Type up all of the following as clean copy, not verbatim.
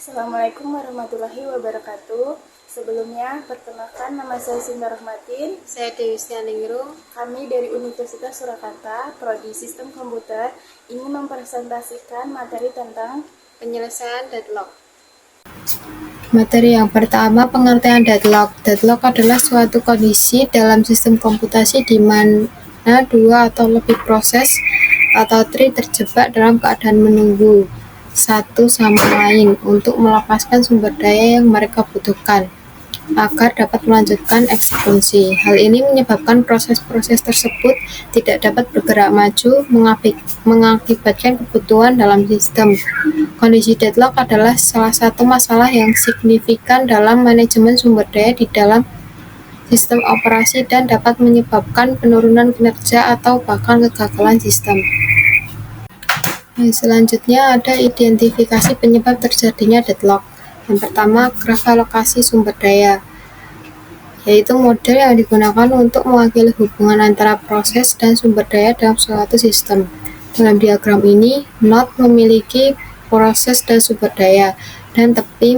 Assalamualaikum warahmatullahi wabarakatuh. Sebelumnya, perkenalkan nama saya Sinta Rahmatin. Saya Dewi Stianingrum. Kami dari Universitas Surakarta, Prodi Sistem Komputer, ingin mempresentasikan materi tentang Penyelesaian deadlock. Materi yang pertama, pengertian deadlock. Deadlock adalah suatu kondisi dalam sistem komputasi di mana dua atau lebih proses atau tree terjebak dalam keadaan menunggu satu sama lain untuk melepaskan sumber daya yang mereka butuhkan agar dapat melanjutkan eksekusi. Hal ini menyebabkan proses-proses tersebut tidak dapat bergerak maju, mengakibatkan kebutuhan dalam sistem. Kondisi deadlock adalah salah satu masalah yang signifikan dalam manajemen sumber daya di dalam sistem operasi dan dapat menyebabkan penurunan kinerja atau bahkan kegagalan sistem. Selanjutnya ada identifikasi penyebab terjadinya deadlock. Yang pertama, graf alokasi sumber daya, yaitu model yang digunakan untuk mewakili hubungan antara proses dan sumber daya dalam suatu sistem. Dalam diagram ini, node memiliki proses dan sumber daya, dan tepi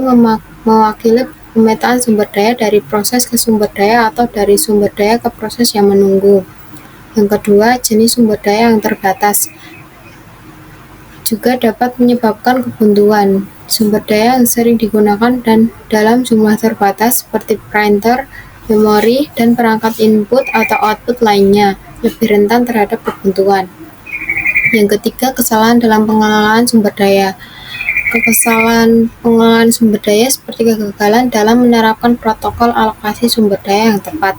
mewakili pemetaan sumber daya dari proses ke sumber daya atau dari sumber daya ke proses yang menunggu. Yang kedua, jenis sumber daya yang terbatas juga dapat menyebabkan kebuntuan. Sumber daya yang sering digunakan dan dalam jumlah terbatas seperti printer, memori, dan perangkat input atau output lainnya lebih rentan terhadap kebuntuan. Yang ketiga, kesalahan dalam pengelolaan sumber daya. Kesalahan pengelolaan sumber daya seperti kegagalan dalam menerapkan protokol alokasi sumber daya yang tepat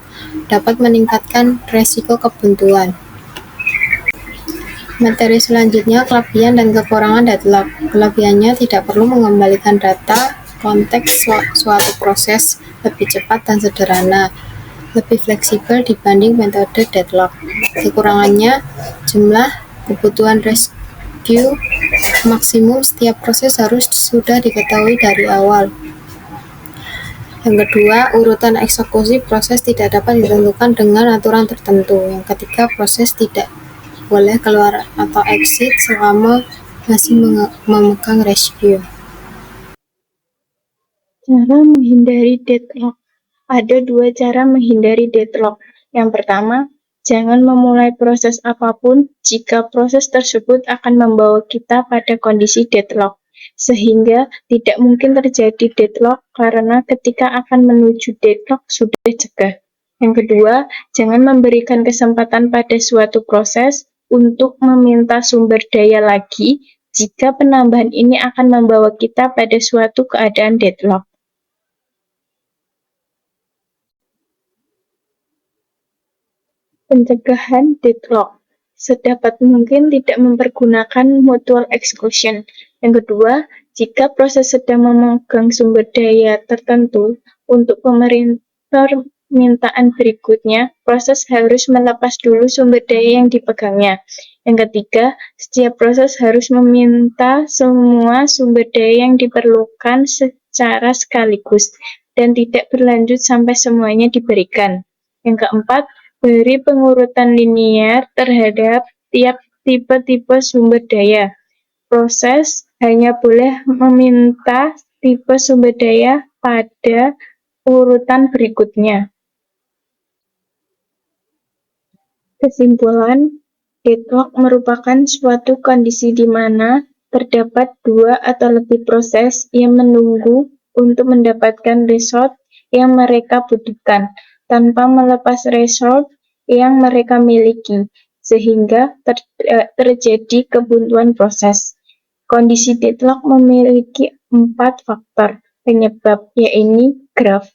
dapat meningkatkan risiko kebuntuan. Materi selanjutnya, kelebihan dan kekurangan deadlock. Kelebihannya tidak perlu mengembalikan data konteks suatu proses, lebih cepat dan sederhana, lebih fleksibel dibanding metode deadlock. Kekurangannya, jumlah kebutuhan rescue maksimum setiap proses harus sudah diketahui dari awal. Yang kedua, urutan eksekusi proses tidak dapat ditentukan dengan aturan tertentu. Yang ketiga, proses tidak boleh keluar atau exit selama masih memegang rescue. cara menghindari deadlock. Ada dua cara menghindari deadlock. Yang pertama, jangan memulai proses apapun jika proses tersebut akan membawa kita pada kondisi deadlock, sehingga tidak mungkin terjadi deadlock karena ketika akan menuju deadlock sudah cegah. Yang kedua, jangan memberikan kesempatan pada suatu proses untuk meminta sumber daya lagi jika penambahan ini akan membawa kita pada suatu keadaan deadlock. Pencegahan deadlock. Sedapat mungkin tidak mempergunakan mutual exclusion. Yang kedua, jika proses sedang memegang sumber daya tertentu untuk permintaan berikutnya, proses harus melepas dulu sumber daya yang dipegangnya. Yang ketiga, setiap proses harus meminta semua sumber daya yang diperlukan secara sekaligus dan tidak berlanjut sampai semuanya diberikan. Yang keempat, beri pengurutan linear terhadap tiap tipe-tipe sumber daya. Proses hanya boleh meminta tipe sumber daya pada urutan berikutnya. Kesimpulan, deadlock merupakan suatu kondisi di mana terdapat dua atau lebih proses yang menunggu untuk mendapatkan result yang mereka butuhkan, tanpa melepas result yang mereka miliki, sehingga terjadi kebuntuan proses. Kondisi deadlock memiliki 4 faktor penyebab, yaitu graf.